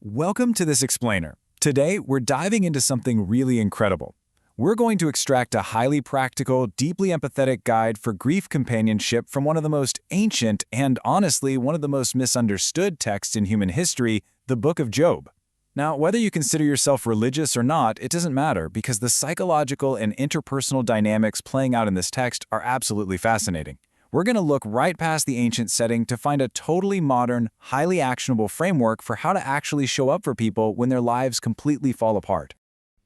Welcome to this explainer. Today, we're diving into something really incredible. We're going to extract a highly practical, deeply empathetic guide for grief companionship from one of the most ancient and, honestly, one of the most misunderstood texts in human history, the Book of Job. Now, whether you consider yourself religious or not, it doesn't matter because the psychological and interpersonal dynamics playing out in this text are absolutely fascinating. We're going to look right past the ancient setting to find a totally modern, highly actionable framework for how to actually show up for people when their lives completely fall apart.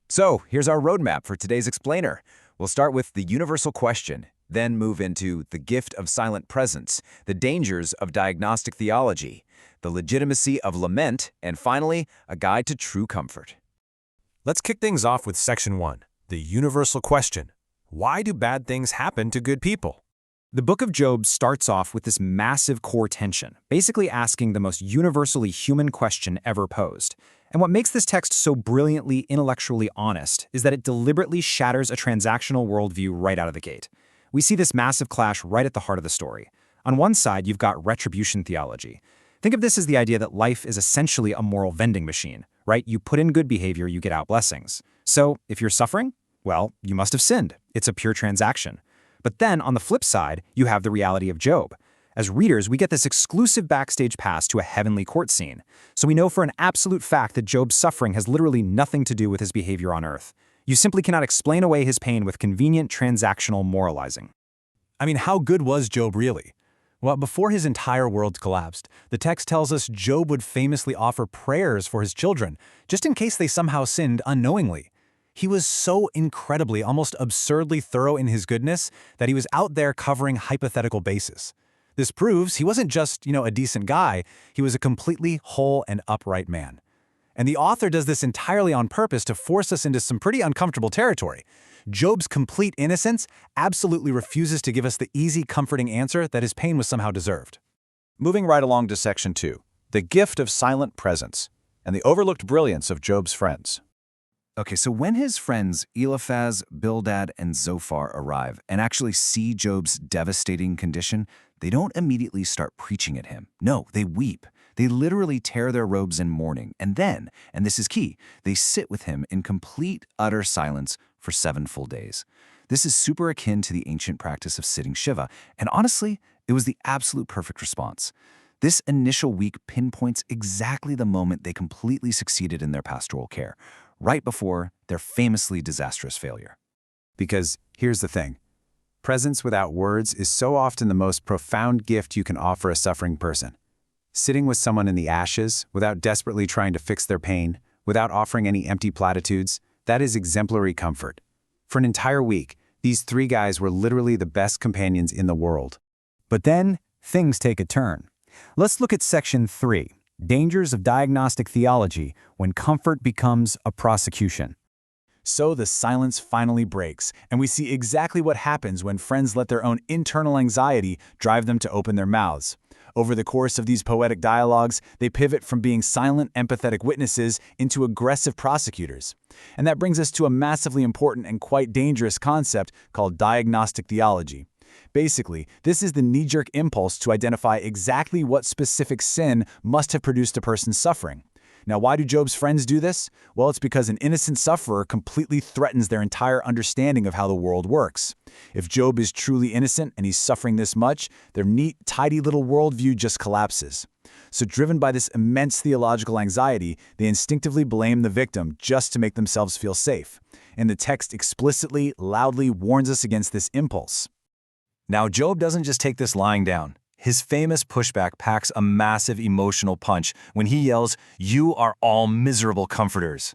So, here's our roadmap for today's explainer. We'll start with the universal question, then move into the gift of silent presence, the dangers of diagnostic theology, the legitimacy of lament, and finally, a guide to true comfort. Let's kick things off with Section 1, the universal question. Why do bad things happen to good people? The Book of Job starts off with this massive core tension, basically asking the most universally human question ever posed. And what makes this text so brilliantly intellectually honest is that it deliberately shatters a transactional worldview right out of the gate. We see this massive clash right at the heart of the story. On one side, you've got retribution theology. Think of this as the idea that life is essentially a moral vending machine, right? You put in good behavior, you get out blessings. So, if you're suffering, well, you must have sinned. It's a pure transaction. But then, on the flip side, you have the reality of Job. As readers, we get this exclusive backstage pass to a heavenly court scene. So we know for an absolute fact that Job's suffering has literally nothing to do with his behavior on earth. You simply cannot explain away his pain with convenient transactional moralizing. I mean, how good was Job really? Well, before his entire world collapsed, the text tells us Job would famously offer prayers for his children, just in case they somehow sinned unknowingly. He was so incredibly, almost absurdly thorough in his goodness that he was out there covering hypothetical bases. This proves he wasn't just, a decent guy, he was a completely whole and upright man. And the author does this entirely on purpose to force us into some pretty uncomfortable territory. Job's complete innocence absolutely refuses to give us the easy, comforting answer that his pain was somehow deserved. Moving right along to Section 2, the gift of silent presence and the overlooked brilliance of Job's friends. Okay, so when his friends Eliphaz, Bildad, and Zophar arrive and actually see Job's devastating condition, they don't immediately start preaching at him. No, they weep. They literally tear their robes in mourning. And then, and this is key, they sit with him in complete, utter silence for 7 full days. This is super akin to the ancient practice of sitting Shiva, and honestly, it was the absolute perfect response. This initial week pinpoints exactly the moment they completely succeeded in their pastoral care, right before their famously disastrous failure. Because here's the thing. Presence without words is so often the most profound gift you can offer a suffering person. Sitting with someone in the ashes, without desperately trying to fix their pain, without offering any empty platitudes, that is exemplary comfort. For an entire week, these 3 guys were literally the best companions in the world. But then, things take a turn. Let's look at Section 3. Dangers of diagnostic theology when comfort becomes a prosecution. So the silence finally breaks, and we see exactly what happens when friends let their own internal anxiety drive them to open their mouths. Over the course of these poetic dialogues, they pivot from being silent, empathetic witnesses into aggressive prosecutors. And that brings us to a massively important and quite dangerous concept called diagnostic theology. Basically, this is the knee-jerk impulse to identify exactly what specific sin must have produced a person's suffering. Now, why do Job's friends do this? Well, it's because an innocent sufferer completely threatens their entire understanding of how the world works. If Job is truly innocent and he's suffering this much, their neat, tidy little worldview just collapses. So driven by this immense theological anxiety, they instinctively blame the victim just to make themselves feel safe. And the text explicitly, loudly warns us against this impulse. Now, Job doesn't just take this lying down. His famous pushback packs a massive emotional punch when he yells, "You are all miserable comforters."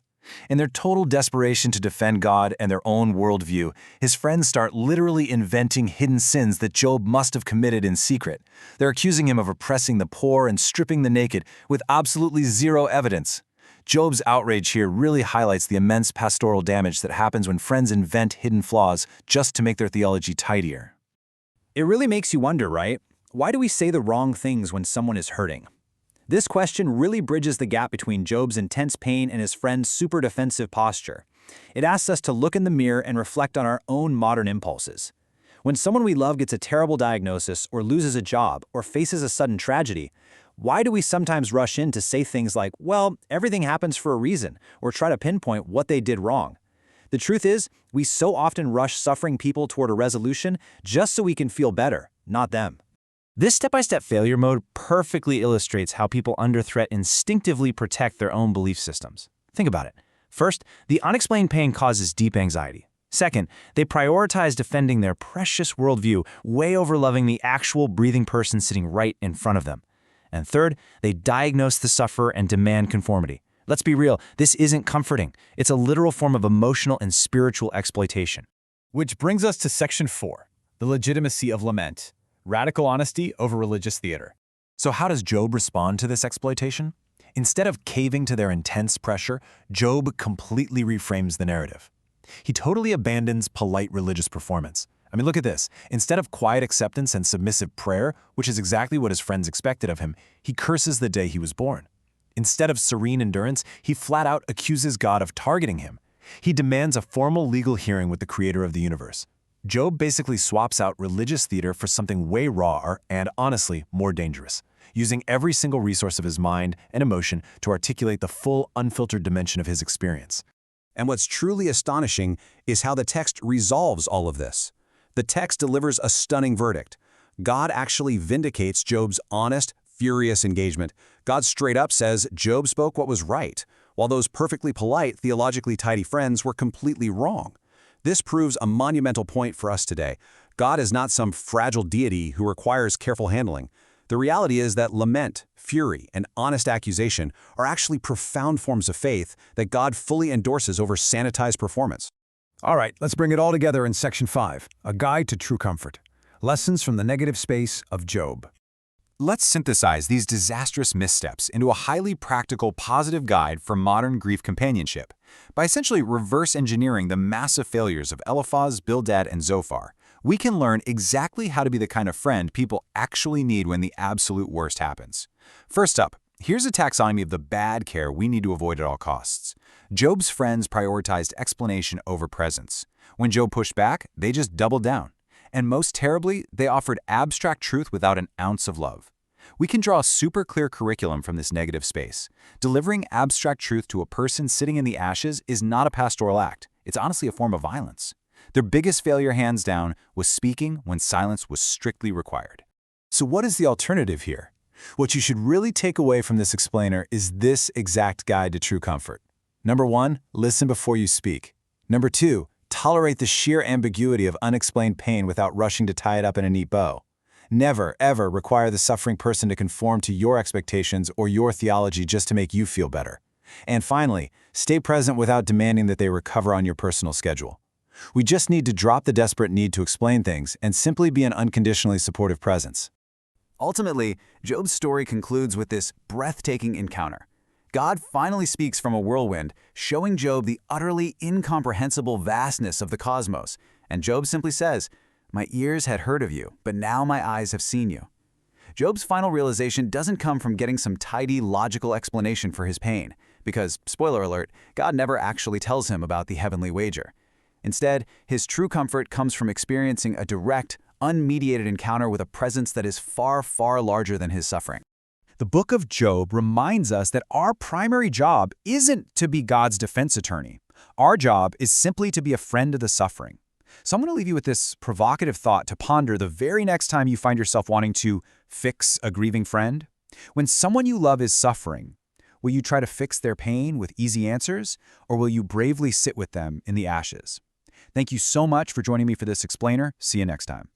In their total desperation to defend God and their own worldview, his friends start literally inventing hidden sins that Job must have committed in secret. They're accusing him of oppressing the poor and stripping the naked with absolutely zero evidence. Job's outrage here really highlights the immense pastoral damage that happens when friends invent hidden flaws just to make their theology tidier. It really makes you wonder, right? Why do we say the wrong things when someone is hurting? This question really bridges the gap between Job's intense pain and his friend's super defensive posture. It asks us to look in the mirror and reflect on our own modern impulses. When someone we love gets a terrible diagnosis or loses a job or faces a sudden tragedy, Why do we sometimes rush in to say things like, well, everything happens for a reason, or try to pinpoint what they did wrong? The truth is, we so often rush suffering people toward a resolution just so we can feel better, not them. This step-by-step failure mode perfectly illustrates how people under threat instinctively protect their own belief systems. Think about it. First, the unexplained pain causes deep anxiety. Second, they prioritize defending their precious worldview way over loving the actual breathing person sitting right in front of them. And third, they diagnose the sufferer and demand conformity. Let's be real, this isn't comforting. It's a literal form of emotional and spiritual exploitation. Which brings us to Section 4, the legitimacy of lament. Radical honesty over religious theater. So how does Job respond to this exploitation? Instead of caving to their intense pressure, Job completely reframes the narrative. He totally abandons polite religious performance. I mean, look at this. Instead of quiet acceptance and submissive prayer, which is exactly what his friends expected of him, he curses the day he was born. Instead of serene endurance, he flat out accuses God of targeting him. He demands a formal legal hearing with the creator of the universe. Job basically swaps out religious theater for something way rawer and, honestly, more dangerous, using every single resource of his mind and emotion to articulate the full, unfiltered dimension of his experience. And what's truly astonishing is how the text resolves all of this. The text delivers a stunning verdict. God actually vindicates Job's honest, furious engagement. God straight up says Job spoke what was right, while those perfectly polite, theologically tidy friends were completely wrong. This proves a monumental point for us today. God is not some fragile deity who requires careful handling. The reality is that lament, fury, and honest accusation are actually profound forms of faith that God fully endorses over sanitized performance. All right, let's bring it all together in Section 5, a guide to true comfort. Lessons from the negative space of Job. Let's synthesize these disastrous missteps into a highly practical, positive guide for modern grief companionship by essentially reverse engineering the massive failures of Eliphaz, Bildad, and Zophar. We can learn exactly how to be the kind of friend people actually need when the absolute worst happens. First up, here's a taxonomy of the bad care we need to avoid at all costs. Job's friends prioritized explanation over presence. When Job pushed back, they just doubled down. And most terribly, they offered abstract truth without an ounce of love. We can draw a super clear curriculum from this negative space. Delivering abstract truth to a person sitting in the ashes is not a pastoral act. It's honestly a form of violence. Their biggest failure, hands down, was speaking when silence was strictly required. So what is the alternative here? What you should really take away from this explainer is this exact guide to true comfort. Number 1, listen before you speak. Number 2, tolerate the sheer ambiguity of unexplained pain without rushing to tie it up in a neat bow. Never, ever require the suffering person to conform to your expectations or your theology just to make you feel better. And finally, stay present without demanding that they recover on your personal schedule. We just need to drop the desperate need to explain things and simply be an unconditionally supportive presence. Ultimately, Job's story concludes with this breathtaking encounter. God finally speaks from a whirlwind, showing Job the utterly incomprehensible vastness of the cosmos, and Job simply says, "My ears had heard of you, but now my eyes have seen you." Job's final realization doesn't come from getting some tidy, logical explanation for his pain, because, spoiler alert, God never actually tells him about the heavenly wager. Instead, his true comfort comes from experiencing a direct, unmediated encounter with a presence that is far, far larger than his suffering. The book of Job reminds us that our primary job isn't to be God's defense attorney. Our job is simply to be a friend of the suffering. So I'm going to leave you with this provocative thought to ponder the very next time you find yourself wanting to fix a grieving friend. When someone you love is suffering, will you try to fix their pain with easy answers, or will you bravely sit with them in the ashes? Thank you so much for joining me for this explainer. See you next time.